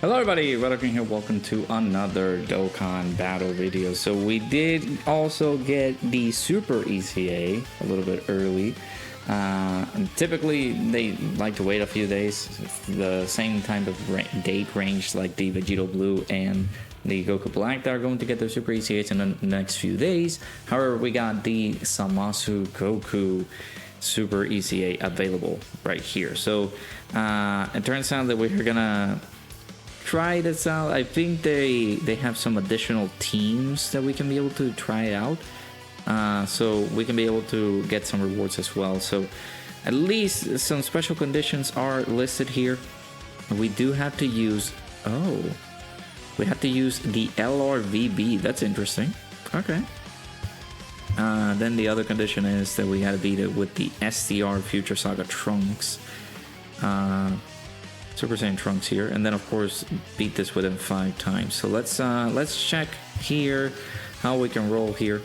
Hello everybody, Dokkan here, welcome to another Dokkan battle video. So we did also get the Super ECA a little bit early. Typically they like to wait a few days, the same type of date range like the Vegito Blue and the Goku Black that are going to get their Super ECAs in the next few days. However, we got the ZAMASU Goku Super ECA available right here. So it turns out that we're gonna try this out. I think they have some additional teams that we can be able to try out, so we can be able to get some rewards as well. So at least some special conditions are listed here. We do have to use we have to use the LRVB. That's interesting. Okay. Then the other condition is that we had to beat it with the STR Future Saga Trunks, Super Saiyan Trunks here, and then of course beat this within 5 times. So let's check here how we can roll here.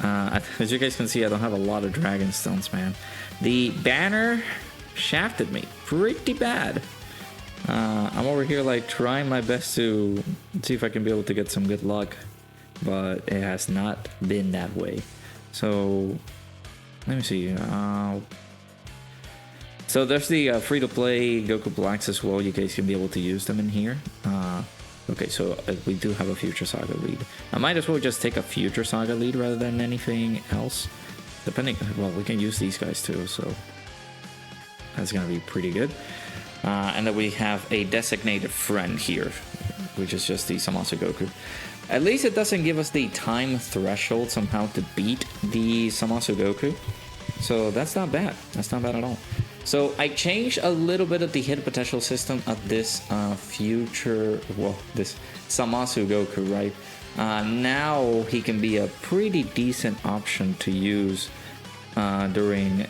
As you guys can see, I don't have a lot of Dragon Stones, man. The banner shafted me pretty bad. I'm over here like trying my best to see if I can be able to get some good luck, but it has not been that way. So let me see. So there's the free-to-play Goku Blacks as well. You guys can be able to use them in here. Okay, so we do have a Future Saga lead. I might as well just take a Future Saga lead rather than anything else. Depending, well, we can use these guys too, so that's gonna be pretty good. And then we have a designated friend here, which is just the ZAMASU Goku. At least it doesn't give us the time threshold somehow to beat the ZAMASU Goku. So that's not bad. That's not bad at all. So I changed a little bit of the hit potential system of this this ZAMASU Goku, right? Now he can be a pretty decent option to use during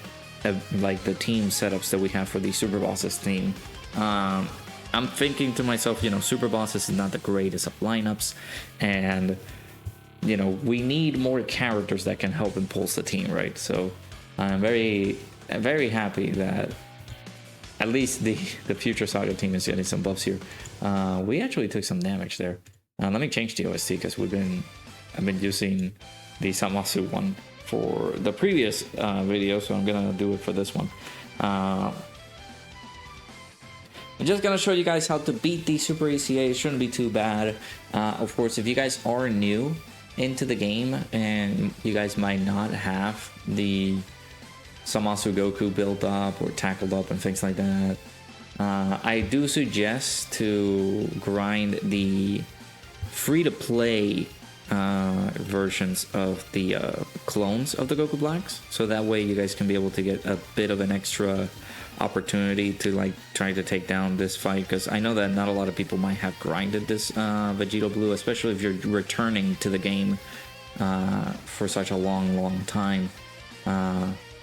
like the team setups that we have for the Super Bosses team. I'm thinking to myself, you know, Super Bosses is not the greatest of lineups, and you know, we need more characters that can help impulse the team, right? So I'm very happy that at least the Future Saga team is getting some buffs here. We actually took some damage there. Let me change the OST because I've been using the ZAMASU one for the previous video, so I'm gonna do it for this one. I'm just gonna show you guys how to beat the Super ECA. It shouldn't be too bad. Of course, if you guys are new into the game and you guys might not have the ZAMASU Goku built up or tackled up and things like that, I do suggest to grind the free-to-play versions of the clones of the Goku Blacks, so that way you guys can be able to get a bit of an extra opportunity to like try to take down this fight, because I know that not a lot of people might have grinded this Vegito Blue, especially if you're returning to the game for such a long time.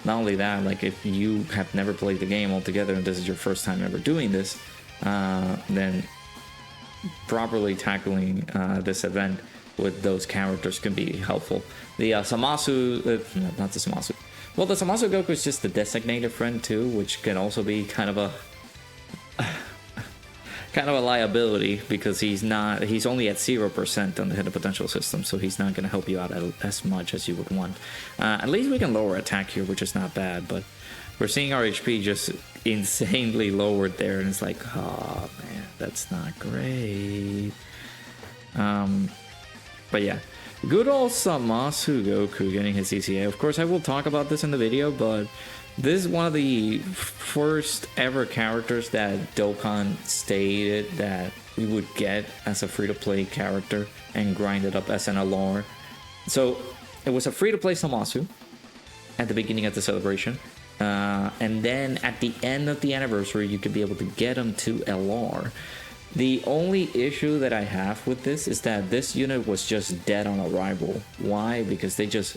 Not only that, like if you have never played the game altogether and this is your first time ever doing this, then properly tackling this event with those characters can be helpful. The ZAMASU, not the ZAMASU. Well, the ZAMASU Goku is just the designated friend too, which can also be kind of a liability, because he's only at 0% on the hidden potential system, so he's not going to help you out as much as you would want. At least we can lower attack here, which is not bad, but we're seeing our HP just insanely lowered there, and it's like, oh man, that's not great. But yeah, good old ZAMASU Goku getting his ECA. Of course, I will talk about this in the video, but this is one of the first ever characters that Dokkan stated that we would get as a free-to-play character and grind it up as an LR. So it was a free-to-play ZAMASU at the beginning of the celebration, and then at the end of the anniversary you could be able to get him to LR. The only issue that I have with this is that this unit was just dead on arrival. Why? Because they just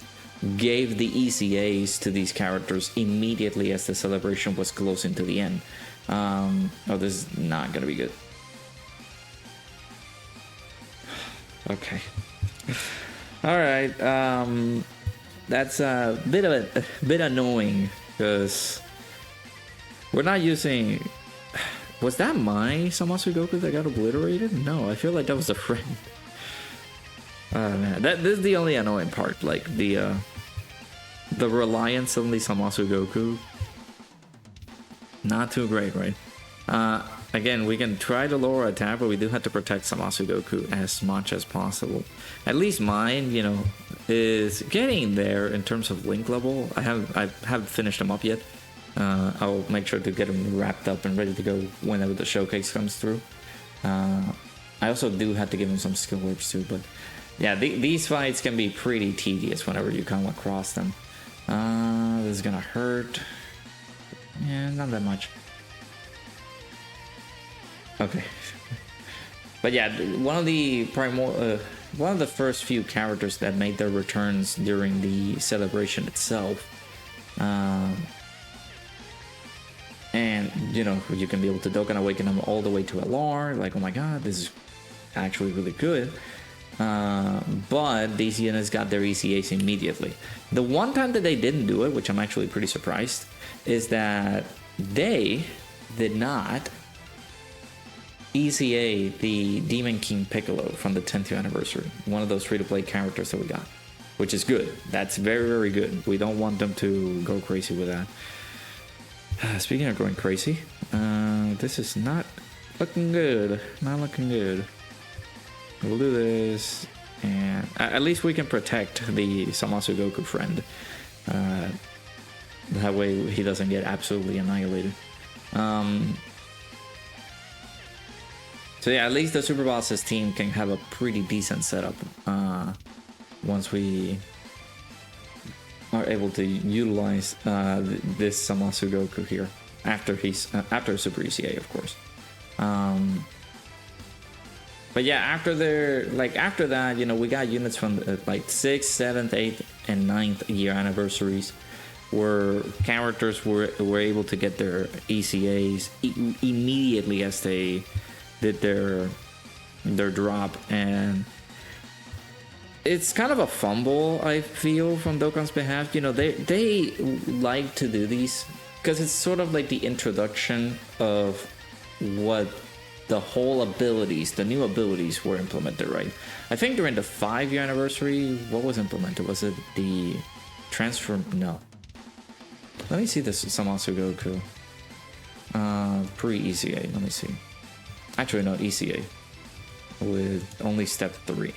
gave the ECAs to these characters immediately as the celebration was closing to the end. Oh, this is not gonna be good. Okay. All right. That's a bit annoying because we're not using. Was that my Zamasu Goku that got obliterated? No, I feel like that was a friend. Oh man, this is the only annoying part. Like the reliance on the Zamasu Goku. Not too great, right? Again, we can try to lower attack, but we do have to protect Zamasu Goku as much as possible. At least mine, you know, is getting there in terms of link level. I haven't finished him up yet. I'll make sure to get him wrapped up and ready to go whenever the showcase comes through. I also do have to give him some skill works too, but yeah, these fights can be pretty tedious whenever you come across them. This is gonna hurt. Yeah, not that much. Okay. But yeah, one of the first few characters that made their returns during the celebration itself. And, you know, you can be able to Dokkan Awaken them all the way to LR. Like, oh my god, this is actually really good. But these units got their ECAs immediately. The one time that they didn't do it, which I'm actually pretty surprised, is that they did not ECA the Demon King Piccolo from the 10th year anniversary. One of those free-to-play characters that we got. Which is good. That's very, very good. We don't want them to go crazy with that. Speaking of going crazy, this is not looking good. Not looking good. We'll do this, and at least we can protect the Zamasu Goku friend. That way he doesn't get absolutely annihilated. So yeah, at least the Super Boss's team can have a pretty decent setup once we are able to utilize this Zamasu Goku here after Super ECA, of course. But yeah, after that, you know, we got units from like 6th, 7th, 8th, and 9th year anniversaries, where characters were able to get their ECAs immediately as they did their drop, and it's kind of a fumble, I feel, from Dokkan's behalf. You know, they like to do these because it's sort of like the introduction of what the whole abilities, the new abilities were implemented, right? I think during the 5-year anniversary, what was implemented? Was it the transfer? No. Let me see this Zamasu Goku. Pre-ECA, let me see. Actually, no, ECA. With only step 3.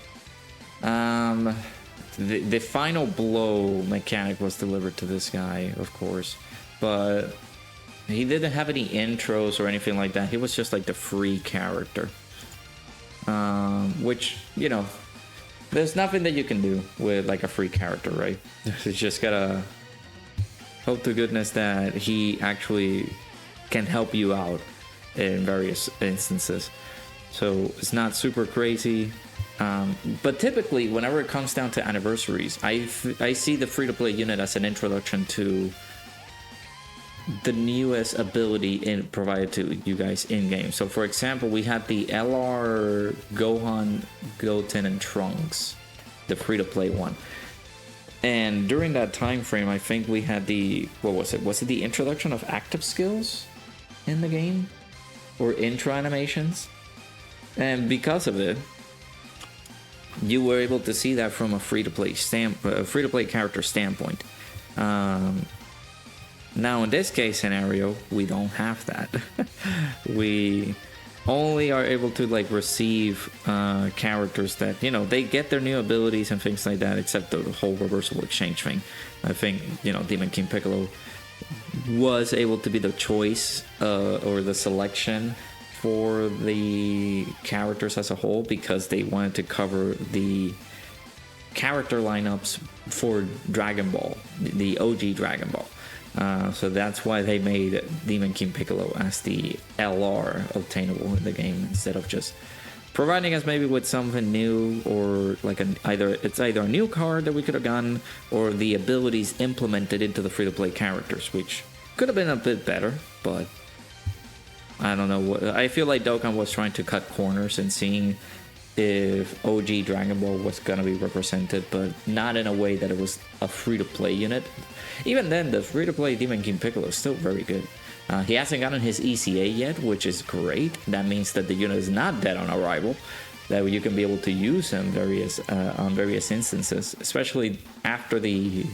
The final blow mechanic was delivered to this guy, of course. But he didn't have any intros or anything like that. He was just like the free character. Which, you know, there's nothing that you can do with like a free character, right? You just gotta hope to goodness that he actually can help you out in various instances. So it's not super crazy. But typically, whenever it comes down to anniversaries, I see the free-to-play unit as an introduction to the newest ability provided to you guys in-game. So for example, we had the LR Gohan, Goten, and Trunks, the free-to-play one. And during that time frame, I think we had the, what was it? Was it the introduction of active skills in the game? Or intro animations? And because of it, you were able to see that from a free-to-play character standpoint. Now in this case scenario, we don't have that. We only are able to like receive characters that, you know, they get their new abilities and things like that, except the whole reversible exchange thing. I think, you know, Demon King Piccolo was able to be the choice or the selection for the characters as a whole, because they wanted to cover the character lineups for Dragon Ball, the OG Dragon Ball. So that's why they made Demon King Piccolo as the LR obtainable in the game, instead of just providing us maybe with something new, or like either a new card that we could have gotten, or the abilities implemented into the free-to-play characters, which could have been a bit better, but I don't know. I feel like Dokkan was trying to cut corners and seeing if OG Dragon Ball was gonna be represented, but not in a way that it was a free-to-play unit. Even then, the free-to-play Demon King Piccolo is still very good. He hasn't gotten his ECA yet, which is great. That means that the unit is not dead on arrival, that you can be able to use him on various instances, especially after the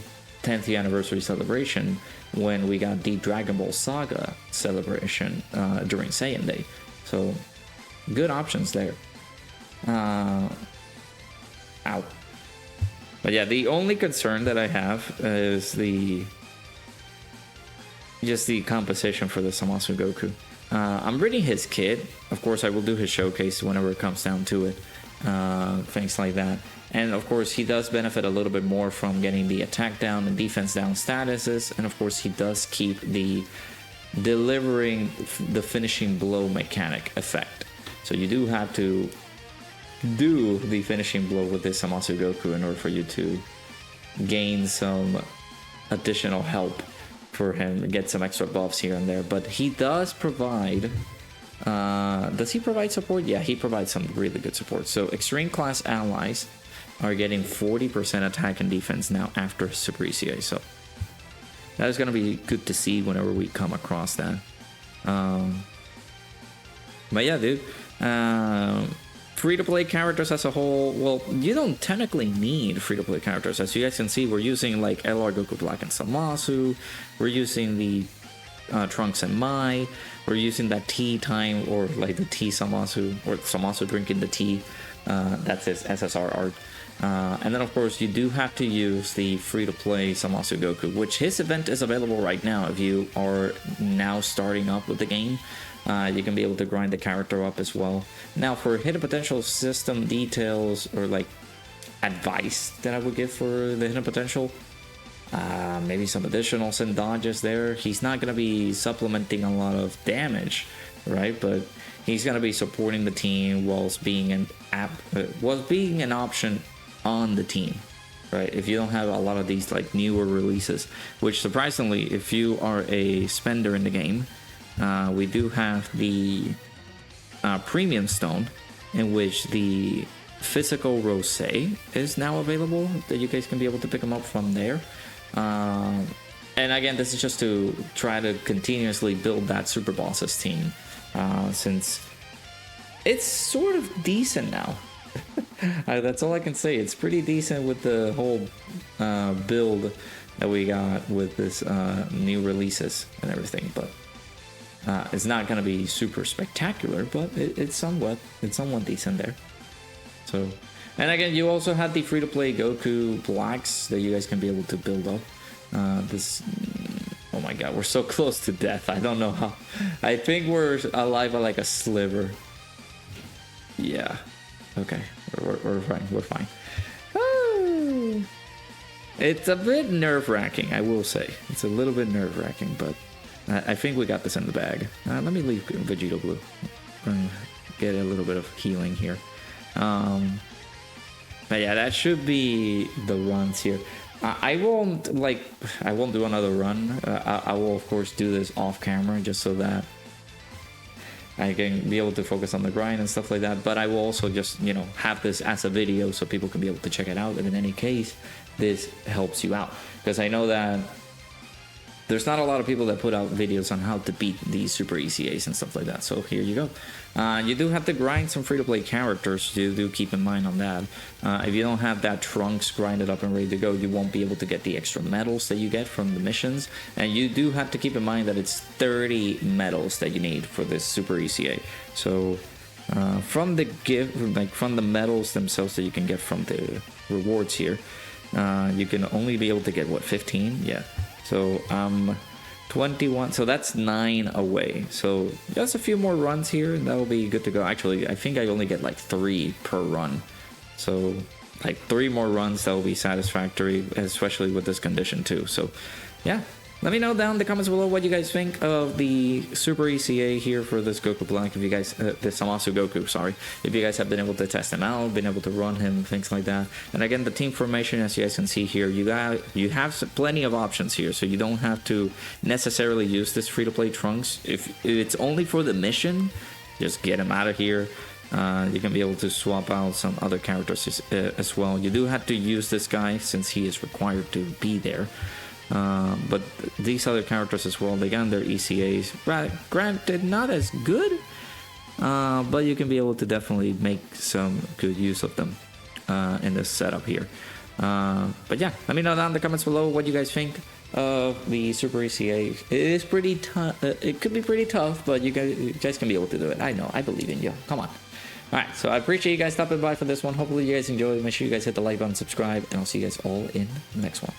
10th anniversary celebration, when we got the Dragon Ball Saga celebration during Saiyan Day. So good options there. Ow. But yeah, the only concern that I have is just the composition for the ZAMASU Goku. I'm reading his kit. Of course, I will do his showcase whenever it comes down to it. Things like that. And of course, he does benefit a little bit more from getting the attack down and defense down statuses. And of course, he does keep the delivering the finishing blow mechanic effect. So you do have to do the finishing blow with this ZAMASU Goku in order for you to gain some additional help for him, get some extra buffs here and there. But he does provide does he provide support? Yeah, he provides some really good support. So extreme class allies are getting 40% attack and defense now after Super ECA. So that is going to be good to see whenever we come across that. But yeah, dude, free-to-play characters as a whole, well, you don't technically need free-to-play characters. As you guys can see, we're using like LR Goku Black and ZAMASU. We're using the Trunks and Mai. We're using that tea time, or like the tea ZAMASU, or ZAMASU drinking the tea. That's his SSR art. And then of course you do have to use the free-to-play ZAMASU Goku, which his event is available right now. If you are now starting up with the game, you can be able to grind the character up as well. Now for hidden potential system details, or like advice that I would give for the hidden potential, maybe some additionals and dodges there. He's not going to be supplementing a lot of damage, right? But he's going to be supporting the team whilst being an option on the team, right? If you don't have a lot of these like newer releases, which surprisingly, if you are a spender in the game, we do have the premium stone, in which the physical rose is now available, that you guys can be able to pick them up from there. And again, this is just to try to continuously build that Super Bosses team, since it's sort of decent now. That's all I can say. It's pretty decent with the whole build that we got with this new releases and everything, but it's not going to be super spectacular, but it's somewhat decent there. So, and again, you also have the free-to-play Goku Blacks that you guys can be able to build up. Oh my god, we're so close to death. I don't know how. I think we're alive by like a sliver. Yeah. Okay, we're fine. We're fine. Oh. It's a bit nerve-wracking, I will say. It's a little bit nerve-wracking, but I think we got this in the bag. Let me leave Vegito Blue. Get a little bit of healing here. But yeah, that should be the runs here. I won't do another run. I will of course do this off camera, just so that I can be able to focus on the grind and stuff like that. But I will also just, you know, have this as a video so people can be able to check it out. And in any case, this helps you out, because I know that there's not a lot of people that put out videos on how to beat these Super ECAs and stuff like that. So here you go. You do have to grind some free-to-play characters. You do keep in mind on that. If you don't have that Trunks grinded up and ready to go, you won't be able to get the extra medals that you get from the missions. And you do have to keep in mind that it's 30 medals that you need for this Super ECA. So from the from the medals themselves that you can get from the rewards here, you can only be able to get, what, 15? Yeah. So 21, so that's 9 away. So just a few more runs here and that will be good to go. Actually, I think I only get like 3 per run. So like 3 more runs, that will be satisfactory, especially with this condition too. So yeah, let me know down in the comments below what you guys think of the Super ECA here for this Goku Black. If you guys, this ZAMASU Goku, sorry. If you guys have been able to test him out, been able to run him, things like that. And again, the team formation, as you guys can see here, you have plenty of options here. So you don't have to necessarily use this free-to-play Trunks. If it's only for the mission, just get him out of here. You can be able to swap out some other characters as well. You do have to use this guy since he is required to be there. But these other characters as well, they got their ECAs. Granted, not as good, but you can be able to definitely make some good use of them in this setup here. But yeah, let me know down in the comments below what you guys think of the Super ECA. It is pretty tough. It could be pretty tough, but you guys can be able to do it. I know. I believe in you. Come on. Alright, so I appreciate you guys stopping by for this one. Hopefully you guys enjoyed. Make sure you guys hit the like button, subscribe, and I'll see you guys all in the next one.